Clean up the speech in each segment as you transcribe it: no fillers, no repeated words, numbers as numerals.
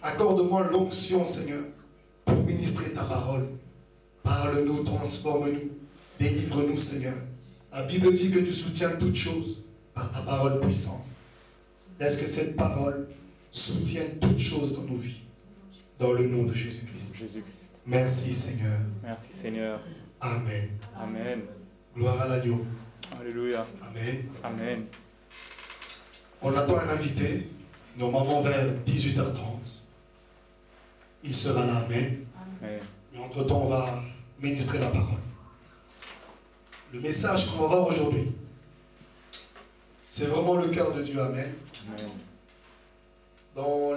Accorde-moi l'onction, Seigneur, pour ministrer ta parole. Parle-nous, transforme-nous, délivre-nous, Seigneur. La Bible dit que tu soutiens toutes choses par ta parole puissante. Laisse que cette parole soutienne toutes choses dans nos vies. Dans le nom de Jésus-Christ. Merci, Seigneur. Merci, Seigneur. Amen. Amen. Gloire à l'agneau. Alléluia. Amen. Amen. On attend un invité, normalement vers 18h30. Il sera là, amen. Amen. Mais entre-temps, on va ministrer la parole. Le message qu'on va voir aujourd'hui, c'est vraiment le cœur de Dieu, amen. Amen. Dans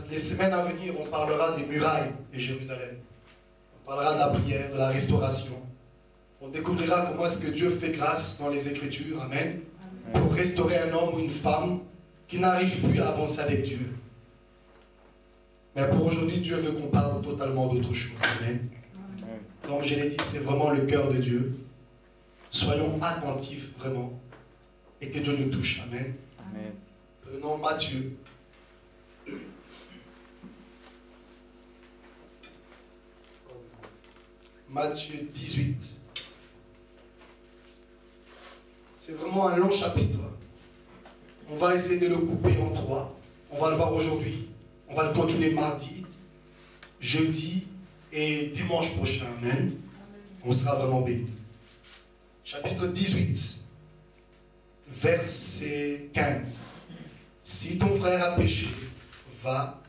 les semaines à venir, on parlera des murailles de Jérusalem. On parlera de la prière, de la restauration. On découvrira comment est-ce que Dieu fait grâce dans les Écritures, amen, pour restaurer un homme ou une femme qui n'arrive plus à avancer avec Dieu. Mais pour aujourd'hui, Dieu veut qu'on parle totalement d'autre chose. Amen. Donc je l'ai dit, c'est vraiment le cœur de Dieu. Soyons attentifs vraiment. Et que Dieu nous touche. Amen. Amen. Prenons Matthieu. Matthieu 18. C'est vraiment un long chapitre. On va essayer de le couper en 3. On va le voir aujourd'hui. On va le continuer mardi, jeudi et dimanche prochain. Amen. On sera vraiment bénis. Chapitre 18, verset 15. Si ton frère a péché, va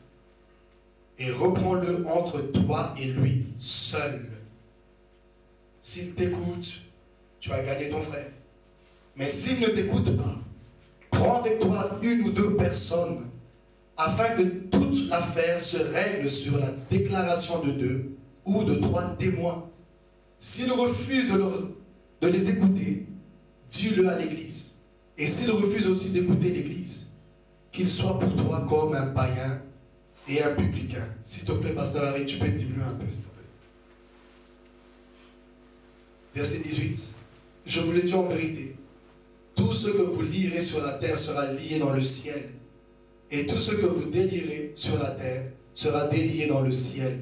et reprends-le entre toi et lui, seul. S'il t'écoute, tu as gagné ton frère. Mais s'il ne t'écoute pas, prends avec toi une ou deux personnes afin que toute l'affaire se règle sur la déclaration de 2 ou de 3 témoins. S'il refuse de les écouter, dis-le à l'Église. Et s'il refuse aussi d'écouter l'Église, qu'il soit pour toi comme un païen et un publicain. S'il te plaît, Pasteur Harry, tu peux diminuer un peu, s'il te plaît. Verset 18. Je vous le dis en vérité, tout ce que vous lirez sur la terre sera lié dans le ciel. Et tout ce que vous délierez sur la terre sera délié dans le ciel.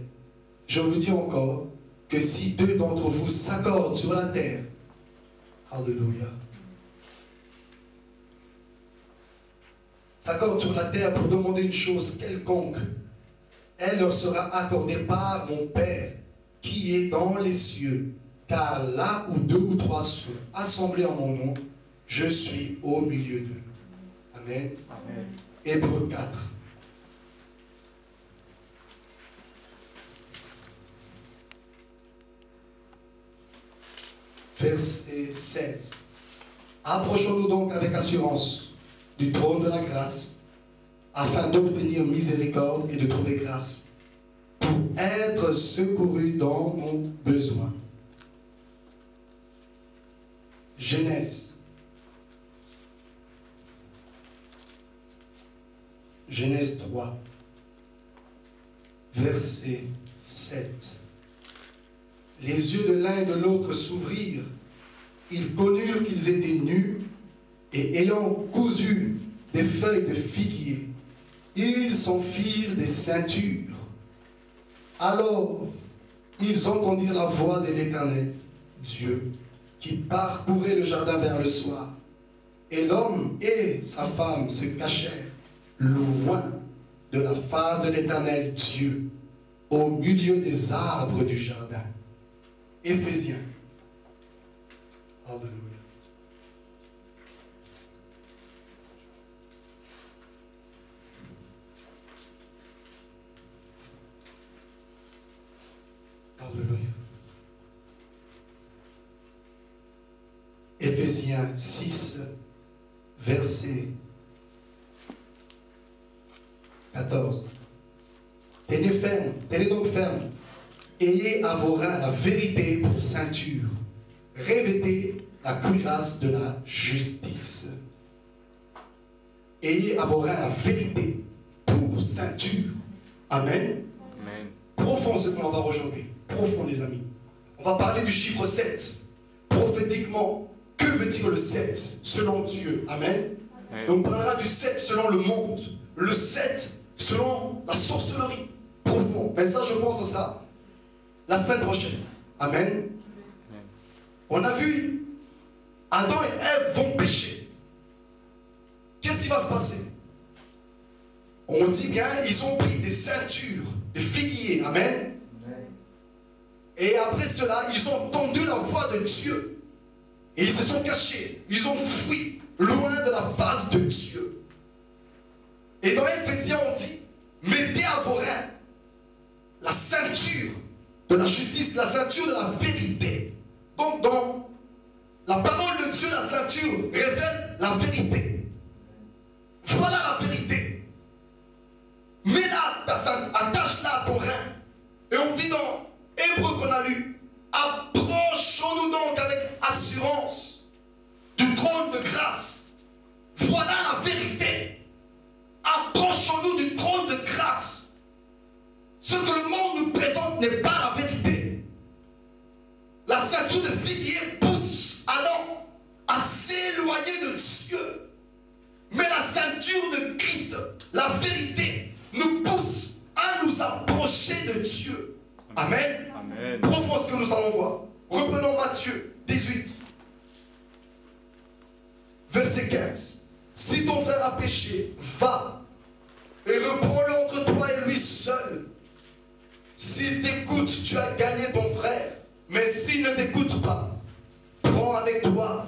Je vous dis encore que si 2 d'entre vous s'accordent sur la terre, alléluia, s'accordent sur la terre pour demander une chose quelconque, elle leur sera accordée par mon Père qui est dans les cieux. Car là où 2 ou 3 sont assemblés en mon nom, je suis au milieu d'eux. Amen. Amen. Hébreux 4. Verset 16. Approchons-nous donc avec assurance du trône de la grâce, afin d'obtenir miséricorde et de trouver grâce, pour être secouru dans mon besoin. Genèse. Genèse 3, verset 7. Les yeux de l'un et de l'autre s'ouvrirent. Ils connurent qu'ils étaient nus, et ayant cousu des feuilles de figuier, ils s'en firent des ceintures. Alors, ils entendirent la voix de l'Éternel, Dieu, qui parcourait le jardin vers le soir. Et l'homme et sa femme se cachèrent loin de la face de l'Éternel Dieu, au milieu des arbres du jardin. Éphésiens. Alléluia. Éphésiens 6, verset 14. Tenez donc ferme. Ayez à vos reins la vérité pour ceinture. Revêtez la cuirasse de la justice. Ayez à vos reins la vérité pour ceinture. Amen. Amen. Profond ce qu'on va voir aujourd'hui. Profond les amis. On va parler du chiffre 7. Prophétiquement, que veut dire le 7 selon Dieu? Amen. Amen. Et on parlera du 7 selon le monde. Le 7 selon la sorcellerie. Profond. Mais ça, je pense à ça la semaine prochaine. Amen. Amen. On a vu Adam et Ève vont pécher. Qu'est-ce qui va se passer? On dit bien, ils ont pris des ceintures, des figuiers. Amen. Et après cela, ils ont entendu la voix de Dieu. Et ils se sont cachés. Ils ont fui loin de la face de Dieu. Et dans Éphésiens, on dit, mettez à vos reins la ceinture de la justice, la ceinture de la vérité. Donc dans la parole de Dieu, la ceinture révèle la vérité. Voilà la vérité. Mets-la, attache-la à ton rein. Et on dit dans Hébreu qu'on a lu, approchons-nous donc avec assurance du trône de grâce. Voilà la vérité. Approchons-nous du trône de grâce. Ce que le monde nous présente n'est pas la vérité. La ceinture de figuier pousse Adam à s'éloigner de Dieu. Mais la ceinture de Christ, la vérité, nous pousse à nous approcher de Dieu. Amen. Amen. Profond ce que nous allons voir. Reprenons Matthieu 18. Verset 15. Si ton frère a péché, va et reprends-le entre toi et lui seul. S'il t'écoute, tu as gagné ton frère. Mais s'il ne t'écoute pas, prends avec toi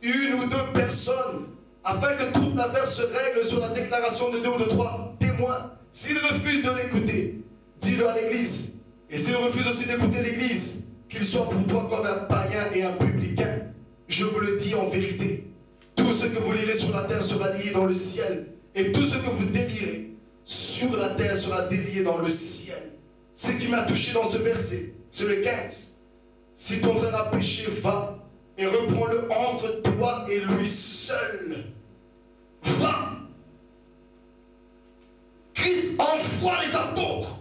une ou deux personnes afin que toute l'affaire se règle sur la déclaration de 2 ou de 3 témoins. S'il refuse de l'écouter, dis-le à l'église. Et s'il refuse aussi d'écouter l'église, qu'il soit pour toi comme un païen et un publicain. Je vous le dis en vérité. Tout ce que vous lirez sur la terre sera lié dans le ciel. Et tout ce que vous délirez sur la terre sera délié dans le ciel. Ce qui m'a touché dans ce verset, c'est le 15. Si ton frère a péché, va et reprends-le entre toi et lui seul. Va. Christ envoie les apôtres.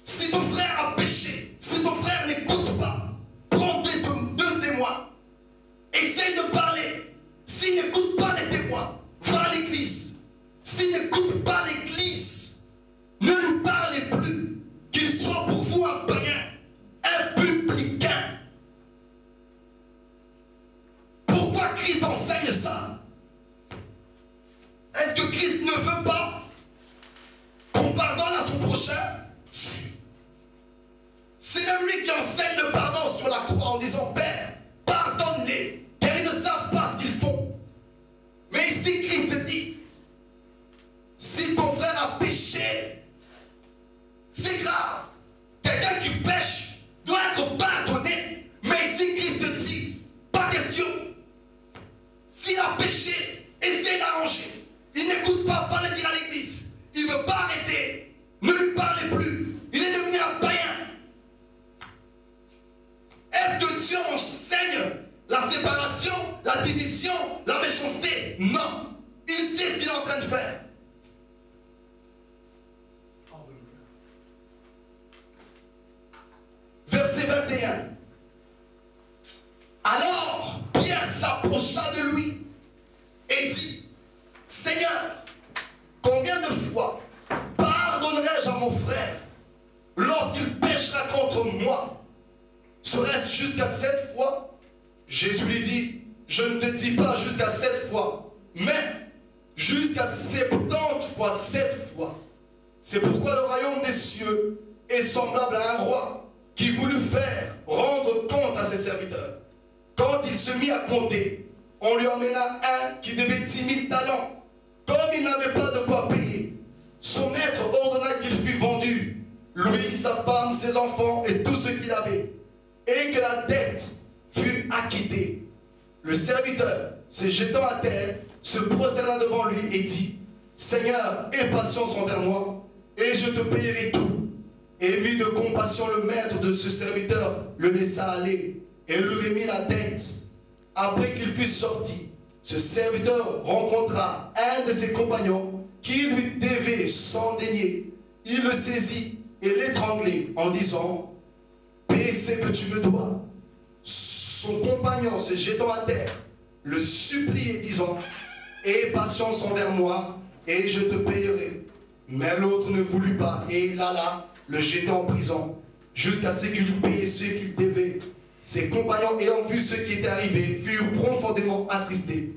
Si ton frère a péché, si ton frère n'écoute pas, prends deux témoins. Essaye de parler. S'il n'écoute pas les témoins, va à l'église. S'il n'écoute pas l'église, ne lui parlez plus. Qu'il soit pour vous un païen, un publicain. Pourquoi Christ enseigne ça? Est-ce que Christ ne veut pas qu'on pardonne à son prochain? Si. C'est même lui qui enseigne le pardon sur la croix en disant, Père, pardonne-les, car ils ne savent pas ce qu'ils font. Mais ici, Christ dit, si ton frère a péché, c'est grave. Quelqu'un qui pêche doit être pardonné. Mais ici, Christ dit, pas question. S'il a péché, essaie d'arranger. Il n'écoute pas, va le dire à l'église. Il ne veut pas arrêter. Ne lui parlez plus. Il est devenu un païen. Est-ce que Dieu enseigne la séparation, la division, la méchanceté? Non. Il sait ce qu'il est en train de faire. Verset 21. Alors, Pierre s'approcha de lui et dit, Seigneur, combien de fois pardonnerai-je à mon frère lorsqu'il péchera contre moi? Serait-ce jusqu'à 7 fois? Jésus lui dit, je ne te dis pas jusqu'à 7 fois, mais jusqu'à 70 fois 7 fois. C'est pourquoi le royaume des cieux est semblable à un roi qui voulut faire rendre compte à ses serviteurs. Quand il se mit à compter, on lui emmena un qui devait 10 000 talents. Comme il n'avait pas de quoi payer, son maître ordonna qu'il fût vendu, lui, sa femme, ses enfants et tout ce qu'il avait, et que la dette fut acquittée. Le serviteur, se jetant à terre, se prosterna devant lui et dit, Seigneur, aie patience envers moi, et je te payerai tout. Ému de compassion, le maître de ce serviteur le laissa aller et lui remit la dette. Après qu'il fut sorti, ce serviteur rencontra un de ses compagnons qui lui devait sans dénier. Il le saisit et l'étranglait en disant, paie ce que tu me dois. Son compagnon, se jetant à terre, le suppliait, disant, aie patience envers moi, et je te payerai. Mais l'autre ne voulut pas, et il alla le jeter en prison, jusqu'à ce qu'il eût payé ce qu'il devait. Ses compagnons, ayant vu ce qui était arrivé, furent profondément attristés.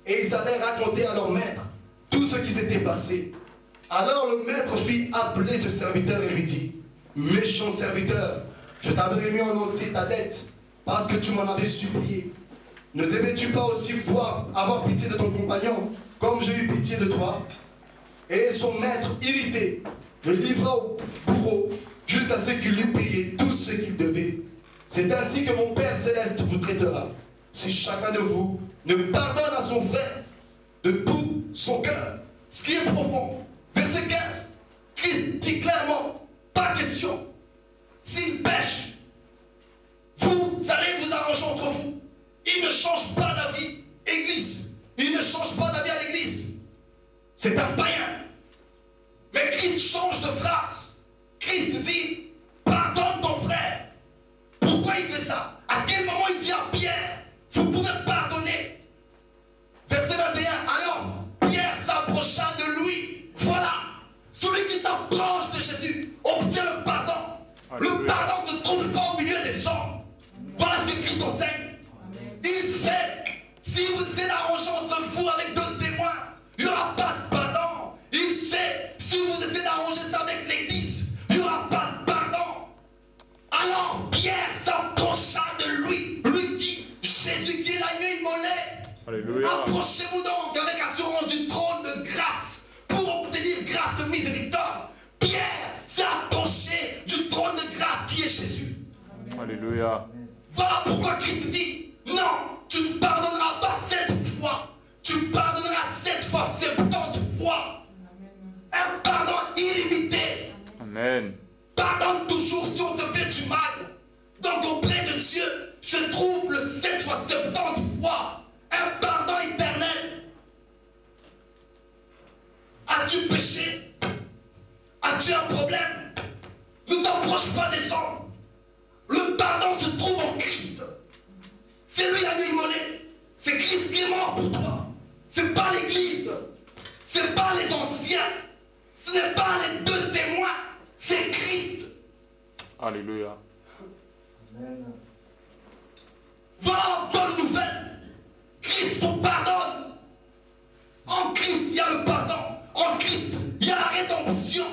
Et ils allèrent raconter à leur maître tout ce qui s'était passé. Alors le maître fit appeler ce serviteur et lui dit, méchant serviteur, je t'avais remis en entier ta dette, parce que tu m'en avais supplié. Ne devais-tu pas aussi avoir pitié de ton compagnon, comme j'ai eu pitié de toi? Et son maître, irrité, le livra au bourreau, jusqu'à ce qu'il eût payé tout ce qu'il devait. C'est ainsi que mon Père Céleste vous traitera, si chacun de vous ne pardonne à son frère de tout son cœur, ce qui est profond. Verset 15, Christ dit clairement, pas question, s'il pêche, vous allez vous arranger entre vous. Il ne change pas d'avis, Église. Il ne change pas d'avis à l'Église. C'est un païen. Mais Christ change de phrase. Christ dit, pardonne ton frère. Pourquoi il fait ça? À quel moment il dit à Pierre, vous pouvez pardonner? Verset 21, alors Pierre s'approcha de lui. Voilà, celui qui s'approche de Jésus obtient le pardon. Alléluia. Le pardon ne se trouve pas au milieu des hommes. Voilà ce que Christ enseigne. Il sait, si vous essayez d'arranger entre vous avec deux témoins, il n'y aura pas de pardon. Il sait, si vous essayez d'arranger ça avec l'Église, il n'y aura pas de pardon. Alors Pierre s'approcha de lui, lui dit, Jésus qui est l'agneau immolé. Alléluia. Approchez-vous donc avec assurance du trône de grâce pour obtenir grâce et miséricorde. Pierre s'est approché du trône de grâce qui est Jésus. Alléluia. Voilà pourquoi Christ dit, non, tu ne pardonneras pas 7 fois, tu pardonneras 7 fois, 70 fois. Un pardon illimité. Amen. Pardonne toujours si on te fait du mal. Donc auprès de Dieu se trouve le 7 fois, 70 fois. Un pardon éternel. As-tu péché? As-tu un problème? Ne t'approche pas des hommes. Le pardon se trouve en Christ. C'est lui l'agneau immolé. C'est Christ qui est mort pour toi. Ce n'est pas l'Église. Ce n'est pas les anciens. Ce n'est pas les deux témoins. C'est Christ. Alléluia. Voilà la bonne nouvelle. Christ vous pardonne. En Christ, il y a le pardon. En Christ, il y a la rédemption.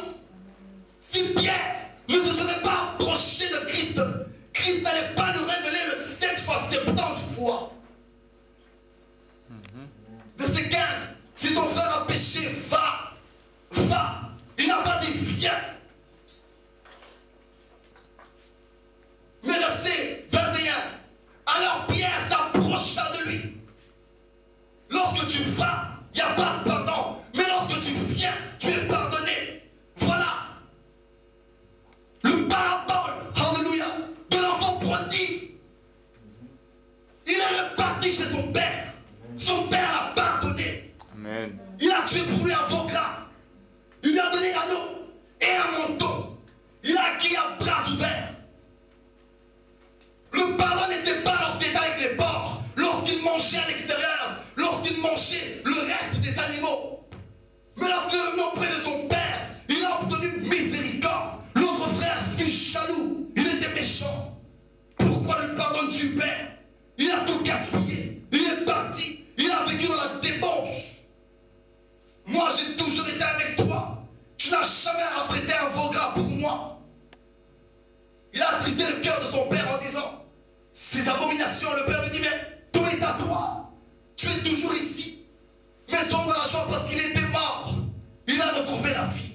Si Pierre ne se serait pas approché de Christ, Christ n'allait pas nous révéler le 7 fois, 70 fois. Verset 15. Si ton frère a péché, va. Va. Il n'a pas dit viens. Mais verset 21. Alors Pierre s'approcha de lui. Lorsque tu vas, il n'y a pas de pardon. Mais lorsque tu viens, tu es pardonné. Voilà. Le parabole, alléluia, de l'enfant prodigue. Il est reparti chez son père. Son père l'a pardonné. Amen. Il a tué pour lui un veau gras. Il lui a donné un anneau et un manteau. Il a acquis à bras ouverts. Le pardon n'était pas lorsqu'il était avec les porcs, lorsqu'il mangeait à l'extérieur, lorsqu'il mangeait le reste des animaux. Mais lorsqu'il est venu auprès de son père, il a obtenu miséricorde. L'autre frère fut jaloux, il était méchant. Pourquoi lui pardonnes-tu, père? Il a tout gaspillé, il est parti, il a vécu dans la débauche. Moi, j'ai toujours été avec toi. Tu n'as jamais apprêté un veau gras pour moi. Il a attristé le cœur de son père en disant, ces abominations, le père lui dit, mais tout est à toi. Tu es toujours ici. Mais son dans la joie parce qu'il était mort. Il a retrouvé la vie.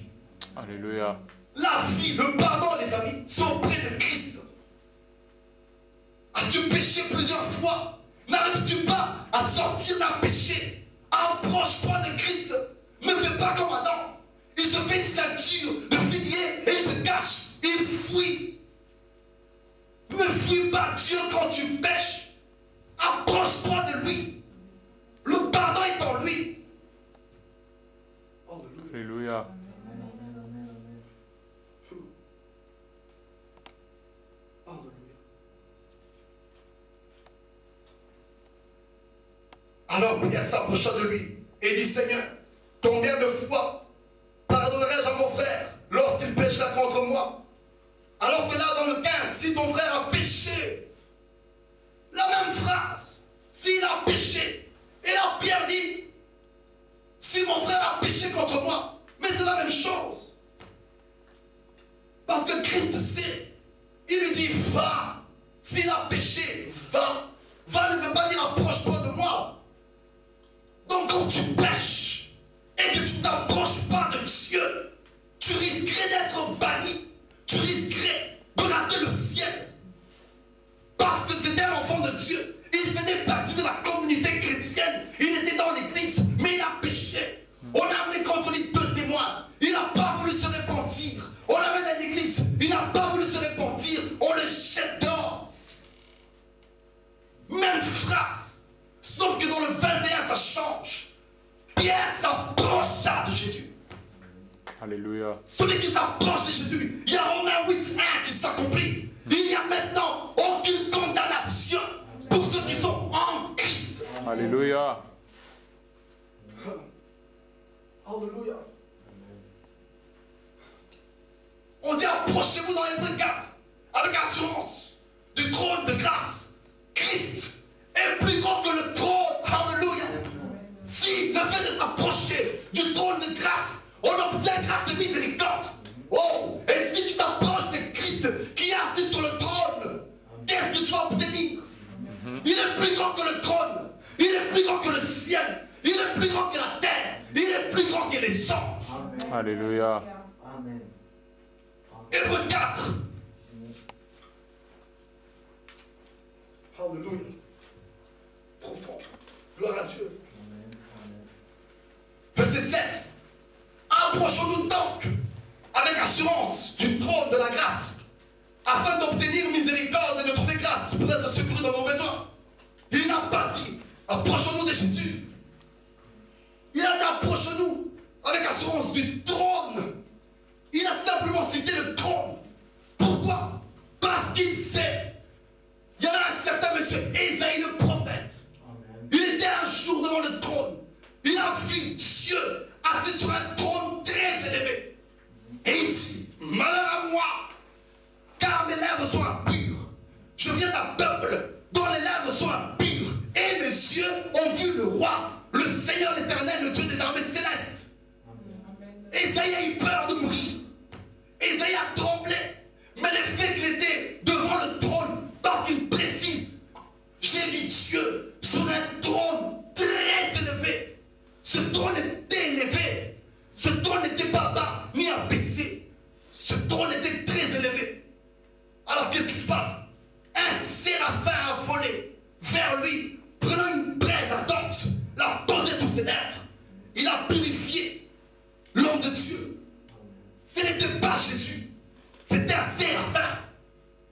Alléluia. La vie, le pardon, les amis, c'est auprès de Christ. As-tu péché plusieurs fois? N'arrives-tu pas à sortir d'un péché? Approche-toi de Christ. Ne fais pas comme Adam. Il se fait une ceinture de figuier et il se cache. Il fuit. Ne fuis pas Dieu quand tu pêches. Approche-toi de lui. Le pardon est en lui. Alléluia. Alors Pierre s'approcha de lui et dit, Seigneur, combien de fois pardonnerai-je à mon frère lorsqu'il péchera contre moi? Alors que là, dans le 15, si ton frère a péché, la même phrase, s'il a péché, et là Pierre dit, si mon frère a péché contre moi, mais c'est la même chose. Parce que Christ sait, il lui dit, va, s'il a péché, va. Va ne veut pas dire approche-toi de moi. Donc quand tu pêches et que tu ne t'approches pas de Dieu, tu risquerais d'être banni, tu risquerais de rater le ciel. Parce que c'était un enfant de Dieu, il faisait partie de la communauté chrétienne, il était dans l'église, mais il a péché. On a amené contre lui 2 témoins, il n'a pas voulu se repentir. On l'amène à l'église, il n'a pas voulu se repentir, on le jette dehors. Même phrase. Sauf que dans le 21, ça change. Pierre s'approcha de Jésus. Alléluia. Celui qui s'approche de Jésus, il y a Romains 8:1 qui s'accomplit. Il n'y a maintenant aucune condamnation pour ceux qui sont en Christ. Alléluia. Alléluia. On dit approchez-vous dans Hébreux 4 avec assurance du trône de grâce. Christ est plus grand que le trône. Alléluia. Si le fait de s'approcher du trône de grâce, on obtient grâce et miséricorde. Oh, et si tu t'approches de Christ qui est assis sur le trône, qu'est-ce que tu vas obtenir? Il est plus grand que le trône. Il est plus grand que le ciel. Il est plus grand que la terre. Il est plus grand que les anges. Alléluia. Amen. Hébreux 4. Alléluia. Profond. Gloire à Dieu. Verset 7. Approchons-nous donc avec assurance du trône de la grâce, afin d'obtenir miséricorde et de trouver grâce pour être secouru dans nos besoins. Il n'a pas dit approchons-nous de Jésus. Il a dit approchons-nous avec assurance du trône. Il a simplement cité le trône. Pourquoi? Parce qu'il sait. Il y avait un certain monsieur Ésaïe le prophète. Il était un jour devant le trône. Il a vu Dieu assis sur un trône très élevé. Et il dit, malheur à moi, car mes lèvres sont impures. Je viens d'un peuple dont les lèvres sont impures. Et mes yeux ont vu le roi, le Seigneur l'Éternel, le Dieu des armées célestes. Ésaïe a eu peur de mourir. Ésaïe a tremblé. Mais le fait qu'il était devant le trône, parce qu'il précise, j'ai vu Dieu sur un trône très élevé. Ce trône était élevé. Ce trône n'était pas bas ni abaissé. Ce trône était très élevé. Alors qu'est-ce qui se passe? Un séraphin a volé vers lui, prenant une braise ardente, l'a posée sur ses lèvres. Il a purifié l'homme de Dieu. Ce n'était pas Jésus, c'était un séraphin.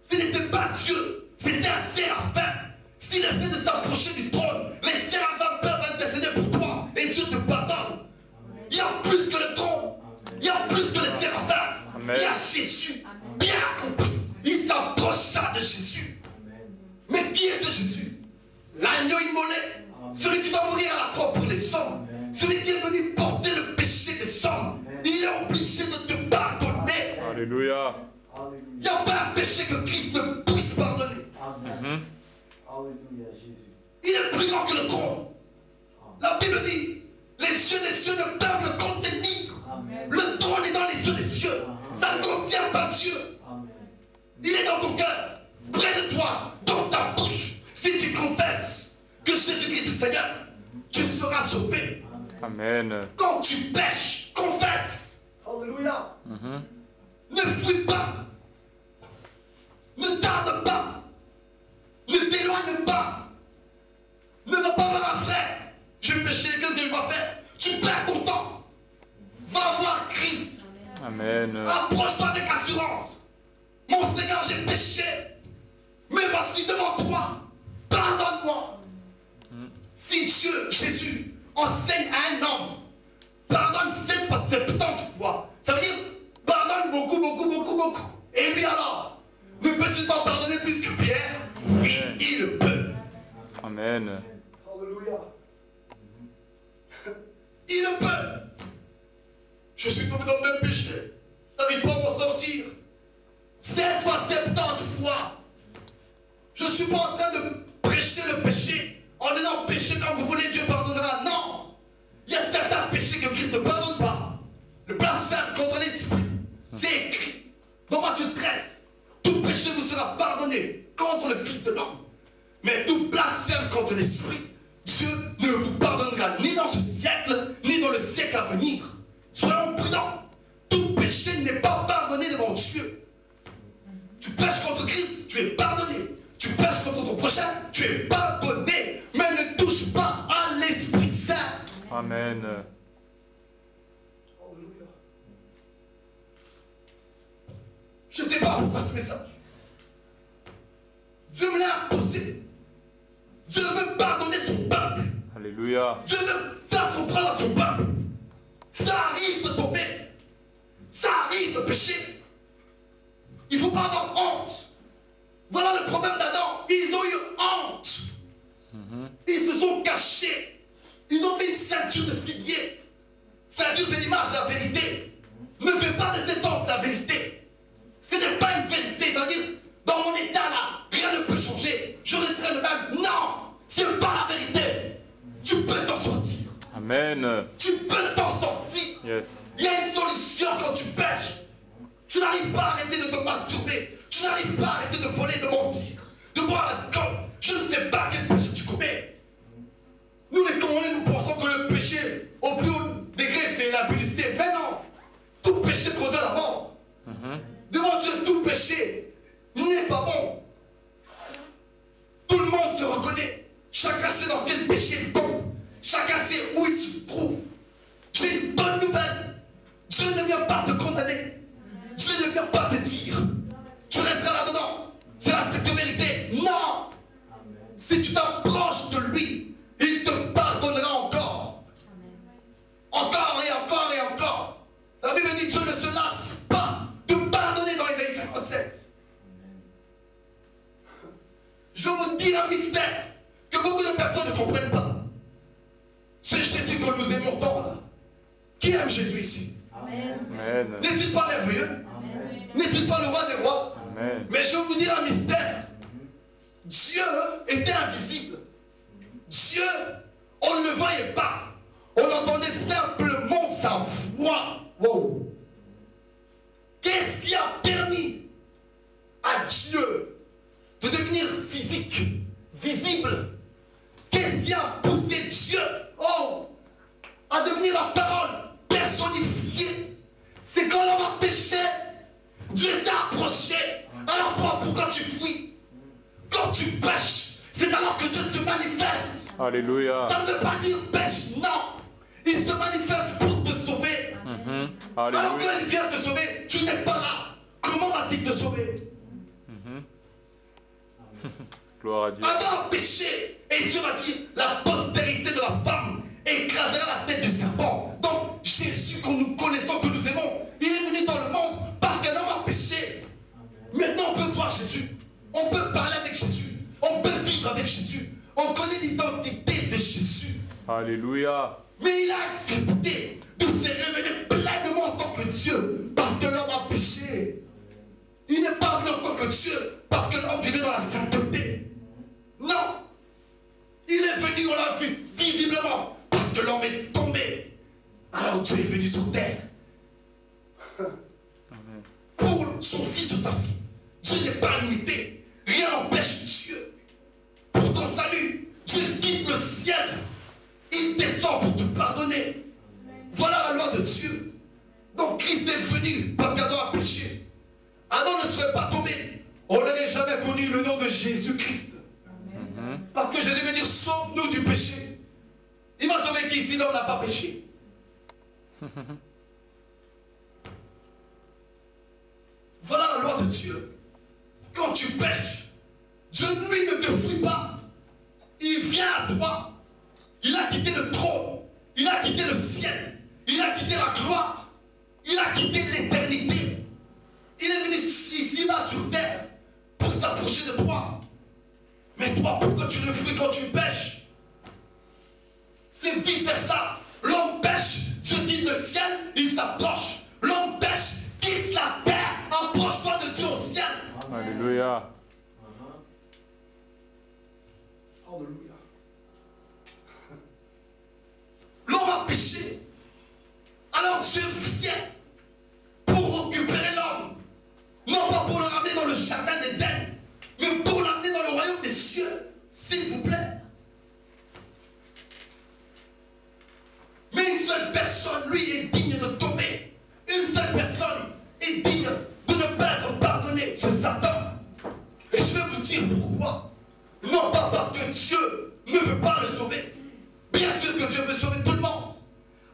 Ce n'était pas Dieu, c'était un séraphin. S'il est fait de s'approcher du trône, les séraphins peuvent intercéder pour toi et Dieu te pardonne. Il y a plus que le trône, il y a plus que les séraphins. Amen. Il y a Jésus, bien compris. Il s'approcha de Jésus. Mais qui est ce Jésus? L'agneau immolé, celui qui doit mourir à la croix pour les hommes, celui qui est venu porter le péché des hommes. Il est obligé de te pardonner. Alléluia. Il n'y a pas un péché que Christ ne puisse pardonner. Amen. Alléluia, Jésus. Il est plus grand que le trône. La Bible dit, les cieux ne peuvent le contenir. Amen. Le trône est dans les cieux des cieux. Ça ne contient pas Dieu. Amen. Il est dans ton cœur, près de toi, dans ta bouche. Si tu confesses que Jésus-Christ est Seigneur, tu seras sauvé. Amen. Quand tu pêches, confesse. Alléluia. Ne fuis pas. Ne tarde pas. Ne t'éloigne pas. Amen. Approche-toi avec assurance. Mon Seigneur, j'ai péché. Mais voici devant toi. Pardonne-moi. Si Dieu, Jésus, enseigne à un homme, pardonne 7 fois, 70 fois. Ça veut dire, pardonne beaucoup, beaucoup, beaucoup, beaucoup. Et lui alors, ne peut-il pas pardonner plus que Pierre? Oui, il le peut. Amen. Alléluia. Il le peut. Je suis tombé dans le même péché. Je n'arrive pas à m'en sortir. 7 fois, 70 fois. Je ne suis pas en train de prêcher le péché. En disant péché quand vous voulez, Dieu pardonnera. Non. Il y a certains péchés que Christ ne pardonne pas. Le blasphème contre l'esprit. C'est écrit dans Matthieu 13. Tout péché vous sera pardonné contre le Fils de l'homme. Mais tout blasphème contre l'esprit, Dieu ne vous pardonnera ni dans ce siècle, ni dans le siècle à venir. Soyons prudents. Tout péché n'est pas pardonné devant Dieu. Tu pêches contre Christ, tu es pardonné. Tu pêches contre ton prochain, tu es pardonné. Mais ne touche pas à l'Esprit Saint. Amen. Je ne sais pas pourquoi ce message. Dieu me l'a imposé. Dieu veut pardonner son peuple. Alléluia. Dieu veut faire comprendre à son peuple. Ça arrive de tomber. Ça arrive de pécher. Il ne faut pas avoir honte. Voilà le problème d'Adam. Ils ont eu honte. Ils se sont cachés. Ils ont fait une ceinture de figuier. Ceinture, c'est l'image de la vérité. Ne fais pas de cette honte la vérité. Ce n'est pas une vérité. C'est-à-dire, dans mon état là, rien ne peut changer. Je resterai le même. Non, ce n'est pas la vérité. Tu peux t'en sortir. Amen. Tu peux t'en sortir. Yes. Il y a une solution quand tu pêches. Tu n'arrives pas à arrêter de te masturber. Tu n'arrives pas à arrêter de voler, de mentir, de boire l'alcool. Je ne sais pas quel péché tu commets. Nous les Congolais, nous pensons que le péché au plus haut degré, c'est la publicité. Mais non. Tout péché produit la mort. Devant Dieu, tout péché n'est pas bon. Tout le monde se reconnaît. Chacun sait dans quel péché il tombe. Chacun sait où il se trouve. J'ai une bonne nouvelle. Dieu ne vient pas te condamner. Dieu ne vient pas te dire tu resteras là-dedans. C'est la stricte vérité. Non. Si tu t'approches de lui, il te pardonnera encore. Encore et encore et encore. La Bible dit Dieu ne se lasse pas de pardonner dans Ésaïe 57. Je vous dis un mystère que beaucoup de personnes ne comprennent pas. C'est Jésus que nous aimons tant là. Qui aime Jésus ici? Amen. N'est-il pas merveilleux? N'est-il pas le roi des rois? Amen. Mais je vais vous dire un mystère. Dieu était invisible. Dieu, on ne le voyait pas. On entendait simplement sa voix. Wow. Qu'est-ce qui a permis à Dieu de devenir physique, visible? Qu'est-ce qui a poussé Dieu à devenir la parole personnifiée? C'est quand l'homme a péché, Dieu s'est approché. Alors toi, pourquoi tu fuis? Quand tu pêches, c'est alors que Dieu se manifeste. Alléluia. Ça ne veut pas dire pêche, non. Il se manifeste pour te sauver. Alors Alléluia. quand il vient te sauver, tu n'es pas là. Comment va-t-il te sauver? Gloire à Dieu. Adam a péché. Et Dieu va dire, la postérité de la femme écrasera la tête du serpent. Donc Jésus que nous connaissons, que nous aimons, il est venu dans le monde parce qu'Adam a péché. Maintenant on peut voir Jésus. On peut parler avec Jésus. On peut vivre avec Jésus. On connaît l'identité de Jésus. Alléluia. Mais il a accepté de se révéler pleinement en tant que Dieu parce que l'homme a péché. Il n'est pas venu en tant que Dieu parce que l'homme vivait dans la sainteté. Non. Il est venu, on l'a vu visiblement parce que l'homme est tombé. Alors Dieu est venu sur terre pour son fils ou sa fille. Dieu n'est pas limité. Rien n'empêche Dieu. Pour ton salut, Dieu quitte le ciel. Il descend pour te pardonner. Voilà la loi de Dieu. Donc Christ est venu parce qu'Adam a péché. Adam ne serait pas tombé. On n'aurait jamais connu le nom de Jésus-Christ. Parce que Jésus veut dire sauve-nous du péché. Il m'a sauvé qui ici l'homme n'a pas péché. de Dieu, quand tu pèches, Dieu, lui, ne te fuit pas. Il vient à toi. Il a quitté le trône. Il a quitté le ciel. Il a quitté la gloire. Il a quitté l'éternité. Il est venu ici-bas sur terre pour s'approcher de toi. Mais toi, pourquoi tu le fuis quand tu pèches? C'est vice-versa. L'homme pêche, Dieu quitte le ciel, il s'approche. L'homme pêche, quitte la terre, approche-toi de Dieu au ciel. Alléluia. Alléluia. L'homme a péché. Alors Dieu vient pour récupérer l'homme. Non pas pour le ramener dans le jardin d'Éden, mais pour l'amener dans le royaume des cieux. S'il vous plaît. Mais une seule personne, lui, est digne de tomber. Une seule personne est digne de ne pas être pardonnée. C'est Satan. Et je vais vous dire pourquoi. Non pas parce que Dieu ne veut pas le sauver. Bien sûr que Dieu veut sauver tout le monde.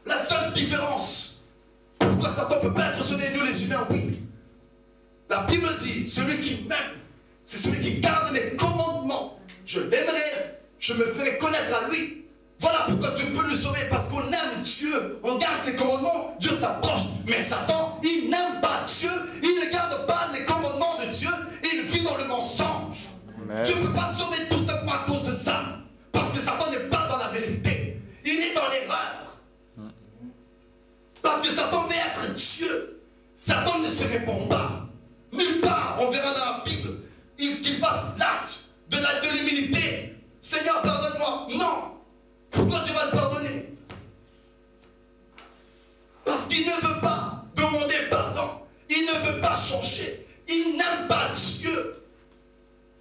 La seule différence, pourquoi Satan ne peut pas être sauvé, nous les humains, oui. La Bible dit, celui qui m'aime, c'est celui qui garde mes commandements. Je l'aimerai, je me ferai connaître à lui. Voilà pourquoi Dieu peut le sauver, parce qu'on aime Dieu, on garde ses commandements, Dieu s'approche. Mais Satan, il n'aime pas Dieu, il ne garde pas les commandements de Dieu, il vit dans le mensonge. Amen. Dieu ne peut pas sauver tout simplement à cause de ça, parce que Satan n'est pas dans la vérité, il est dans l'erreur. Parce que Satan veut être Dieu, Satan ne se répond pas. Nulle part, on verra dans la Bible, qu'il fasse l'acte de l'humilité. Seigneur, pardonne-moi. Non. Pourquoi tu vas le pardonner? Parce qu'il ne veut pas demander pardon. Il ne veut pas changer. Il n'aime pas Dieu.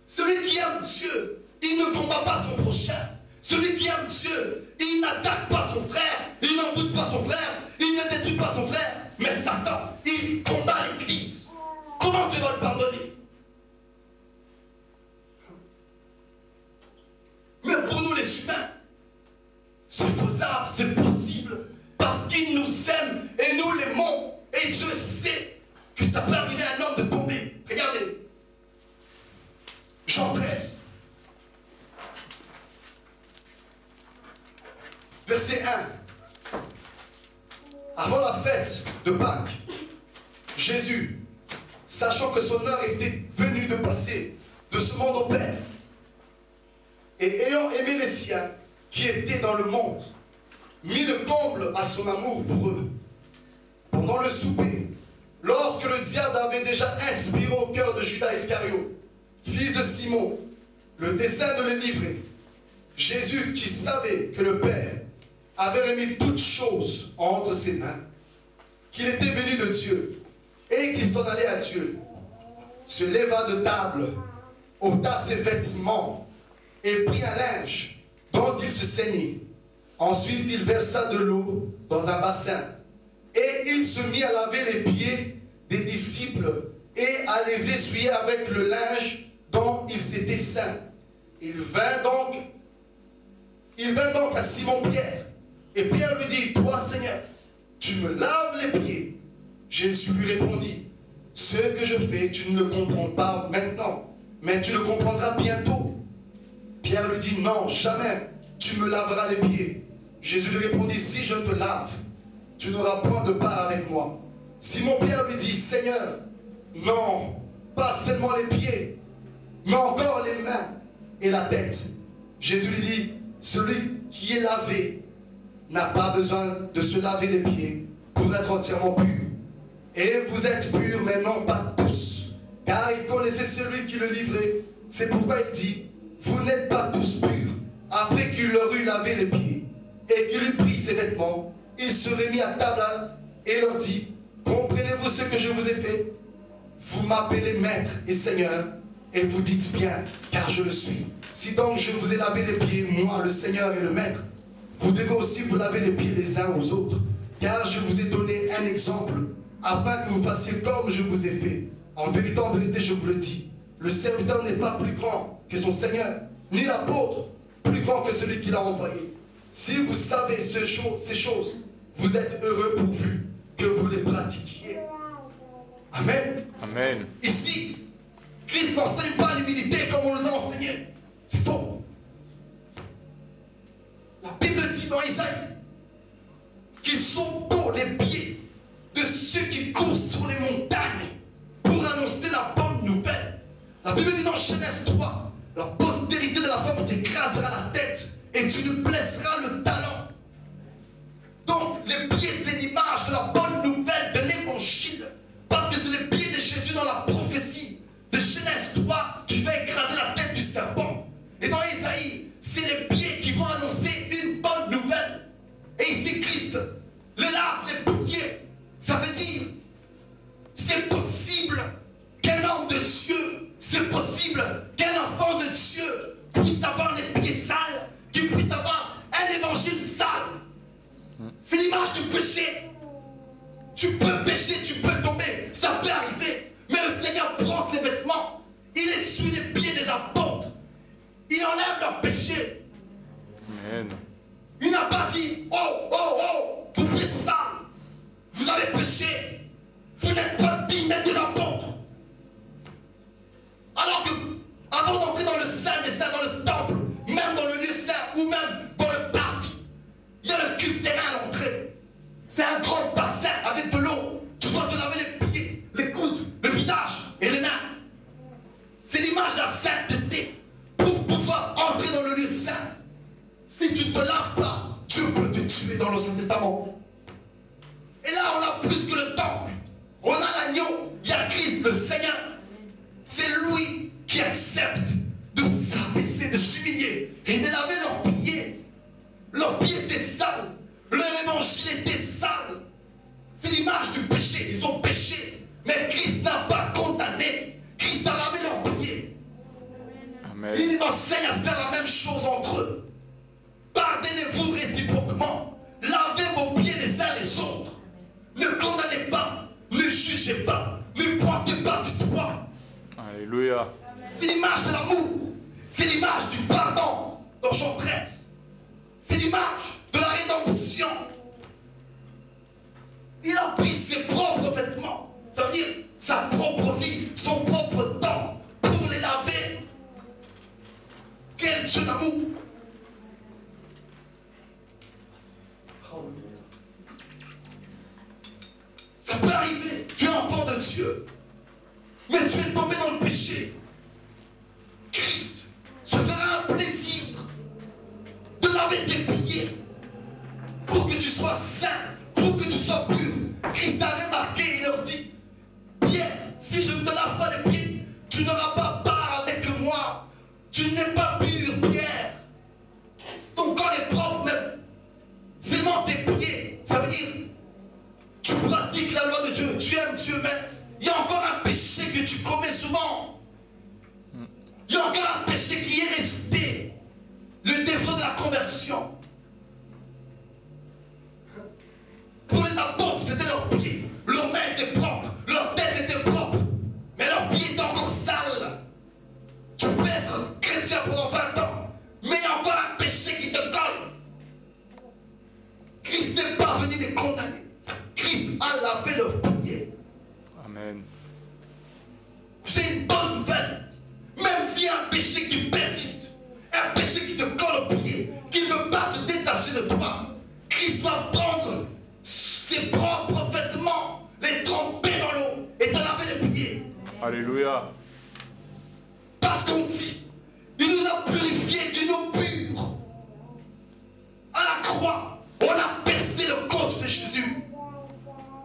Celui qui aime Dieu, il ne combat pas son prochain. Celui qui aime Dieu, il n'attaque pas son frère. Il n'envoûte pas son frère. Il ne détruit pas son frère. Mais Satan, il combat l'Église. Comment tu vas le pardonner? Mais pour nous les humains, c'est faisable, c'est possible, parce qu'il nous aime et nous l'aimons. Et Dieu sait que ça peut arriver à un homme de tomber. Regardez, Jean 13, verset 1. Avant la fête de Pâques, Jésus, sachant que son heure était venue de passer de ce monde au Père, et ayant aimé les siens qui étaient dans le monde, mit le comble à son amour pour eux. Pendant le souper, lorsque le diable avait déjà inspiré au cœur de Judas Iscariote, fils de Simon, le dessein de le livrer, Jésus, qui savait que le Père avait remis toutes choses entre ses mains, qu'il était venu de Dieu et qu'il s'en allait à Dieu, se leva de table, ôta ses vêtements et prit un linge dont il se saignit. Ensuite, il versa de l'eau dans un bassin et il se mit à laver les pieds des disciples et à les essuyer avec le linge dont il s'était ceint. Il vint donc à Simon-Pierre et Pierre lui dit, toi Seigneur, tu me laves les pieds. Jésus lui répondit, ce que je fais, tu ne le comprends pas maintenant, mais tu le comprendras bientôt. Pierre lui dit, non, jamais tu me laveras les pieds. Jésus lui répondit, si je te lave, tu n'auras point de part avec moi. Simon-Pierre lui dit, Seigneur, non, pas seulement les pieds, mais encore les mains et la tête. Jésus lui dit, celui qui est lavé n'a pas besoin de se laver les pieds pour être entièrement pur. Et vous êtes purs, mais non pas tous, car il connaissait celui qui le livrait. C'est pourquoi il dit, vous n'êtes pas tous purs. Après qu'il leur eut lavé les pieds et qu'il eut pris ses vêtements, il se remit à table et leur dit, comprenez-vous ce que je vous ai fait? Vous m'appelez maître et seigneur, et vous dites bien, car je le suis. Si donc je vous ai lavé les pieds, moi le Seigneur et le maître, vous devez aussi vous laver les pieds les uns aux autres, car je vous ai donné un exemple, afin que vous fassiez comme je vous ai fait. En vérité, je vous le dis, le serviteur n'est pas plus grand que son Seigneur, ni l'apôtre plus grand que celui qui l'a envoyé. Si vous savez ces choses, vous êtes heureux pourvu que vous les pratiquiez. Amen. Amen. Ici, La Bible dit dans Genèse 3, la postérité de la femme t'écrasera la tête et tu lui blesseras le talon. Donc les pieds, c'est l'image de la bonne nouvelle de l'évangile. Parce que c'est les pieds de Jésus dans la prophétie de Genèse 3 qui va écraser la tête du serpent. Et dans Isaïe, c'est les pieds qui vont annoncer une bonne nouvelle. Et ici, Christ les lave les pieds. Ça veut dire, c'est possible qu'un homme de Dieu, c'est possible qu'un enfant de Dieu puisse avoir les pieds sales, qu'il puisse avoir un évangile sale. C'est l'image du péché. Tu peux pécher, tu peux tomber, ça peut arriver. Mais le Seigneur prend ses vêtements, il essuie les pieds des apôtres, il enlève leur péché. Amen. Il n'a pas dit, oh, oh, oh, vos pieds sont sales, vous avez péché, vous n'êtes pas digne d'être des apôtres. Alors que, avant d'entrer dans le Saint des Saints, dans le temple, même dans le lieu saint, ou même dans le parvis, il y a le cuve terrain à l'entrée. C'est un grand bassin avec de l'eau. Tu dois te laver les pieds, les coudes, le visage et les mains. C'est l'image de la sainteté pour pouvoir entrer dans le lieu saint. Si tu ne te laves pas, Dieu peut te tuer dans l'Ancien Testament. Et là, on a plus que le temple. On a l'agneau, il y a Christ, le Seigneur. C'est lui qui accepte de s'abaisser, de s'humilier et de laver leurs pieds. Leurs pieds étaient sales. Leur évangile était sale. C'est l'image du péché. Ils ont péché. Mais Christ n'a pas condamné. Christ a lavé leurs pieds. Amen. Il les enseigne à faire la même chose entre eux. Pardonnez-vous réciproquement. Lavez vos pieds les uns les autres. Ne condamnez pas. Ne jugez pas. Ne pointez pas du doigt. Alléluia. C'est l'image de l'amour. C'est l'image du pardon dans Jean 13. C'est l'image de la rédemption. Il a pris ses propres vêtements. Ça veut dire sa propre vie, son propre temps pour les laver. Quel Dieu d'amour. Ça peut arriver, tu es enfant de Dieu, mais tu es tombé dans le péché. Christ se fera un plaisir de laver tes pieds pour que tu sois saint, pour que tu sois pur. Christ a remarqué, il leur dit, Pierre, si je ne te lave pas les pieds, tu n'auras pas part avec moi. Tu n'es pas pur, Pierre. Ton corps est propre, mais seulement tes pieds. Ça veut dire, tu pratiques la loi de Dieu, tu aimes Dieu, mais il y a encore un péché que tu commets souvent. Il y a encore un péché qui est resté. Le défaut de la conversion. Pour les apôtres, c'était leurs pieds. Leurs mains étaient propres. Leur tête était propre. Mais leurs pieds étaient encore sales. Tu peux être chrétien pendant 20 ans. Mais il y a encore un péché qui te colle. Christ n'est pas venu les condamner. Christ a lavé leurs pieds. Amen. C'est une bonne nouvelle. Même s'il y a un péché qui persiste, un péché qui te colle au pied, qui ne veut pas se détacher de toi, Christ va prendre ses propres vêtements, les tremper dans l'eau et te laver les pieds. Alléluia. Parce qu'on dit, il nous a purifiés d'une eau pure. À la croix, on a percé le côte de Jésus.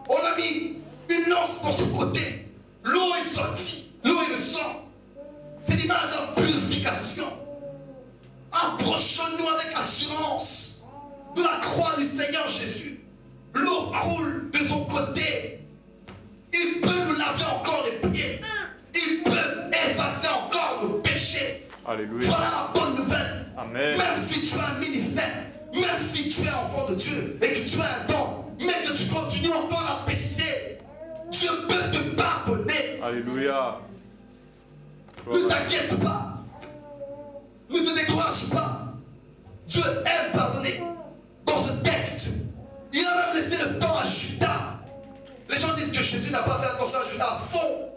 On a mis une lance dans son côté. L'eau est sortie, l'eau et le sang. C'est l'image de la purification. Approchons-nous avec assurance de la croix du Seigneur Jésus. L'eau coule de son côté. Il peut nous laver encore les pieds. Il peut effacer encore nos péchés. Alléluia. Voilà la bonne nouvelle. Amen. Même si tu as un ministère, même si tu es enfant de Dieu et que tu as un don, mais que tu continues encore à pécher, Dieu peut te pardonner. Alléluia. Ne t'inquiète pas. Ne te décourage pas. Dieu aime pardonner. Dans ce texte, il a même laissé le temps à Judas. Les gens disent que Jésus n'a pas fait attention à Judas. Faux.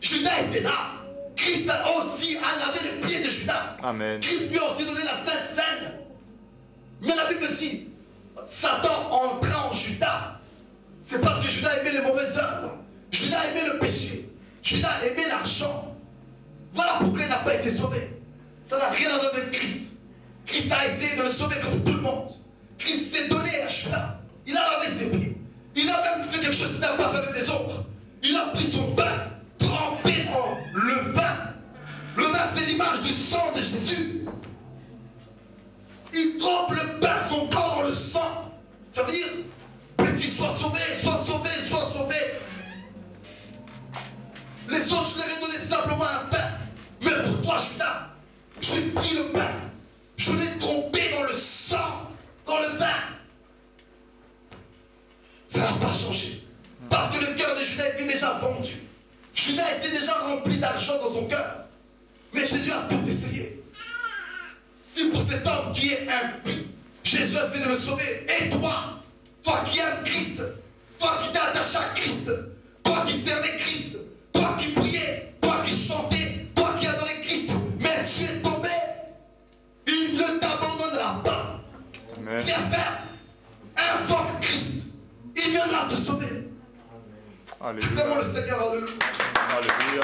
Judas était là. Christ a aussi lavé les pieds de Judas. Amen. Christ lui a aussi donné la Sainte Seine. Mais la Bible dit, Satan entra en Judas. C'est parce que Judas aimait les mauvaises œuvres. Judas aimait le péché. Judas aimait l'argent. Voilà pourquoi il n'a pas été sauvé. Ça n'a rien à voir avec Christ. Christ a essayé de le sauver comme tout le monde. Christ s'est donné à Judas. Il a lavé ses pieds. Il a même fait quelque chose qu'il n'a pas fait avec les autres. Il a pris son pain, trempé dans le vin. Le vin, c'est l'image du sang de Jésus. Il trempe le pain, son corps dans le sang. Ça veut dire, petit, sois sauvé, sois sauvé, sois sauvé. Les autres, je leur ai donné simplement un pain. Mais pour toi, Judas, j'ai pris le pain. Je l'ai trompé dans le sang, dans le vin. Ça n'a pas changé. Parce que le cœur de Judas était déjà vendu. Judas était déjà rempli d'argent dans son cœur. Mais Jésus a tout essayé. Si pour cet homme qui est impie, Jésus a essayé de le sauver. Et toi, toi qui aimes Christ, toi qui t'es attaché à Christ, toi qui servais Christ, toi qui priais, toi qui chantais, toi qui adorais Christ, mais tu es tombé. Il ne t'abandonnera pas. Amen. Tiens ferme. Invoque Christ. Il viendra te sauver. Alléluia. Vraiment le Seigneur, alléluia. Alléluia.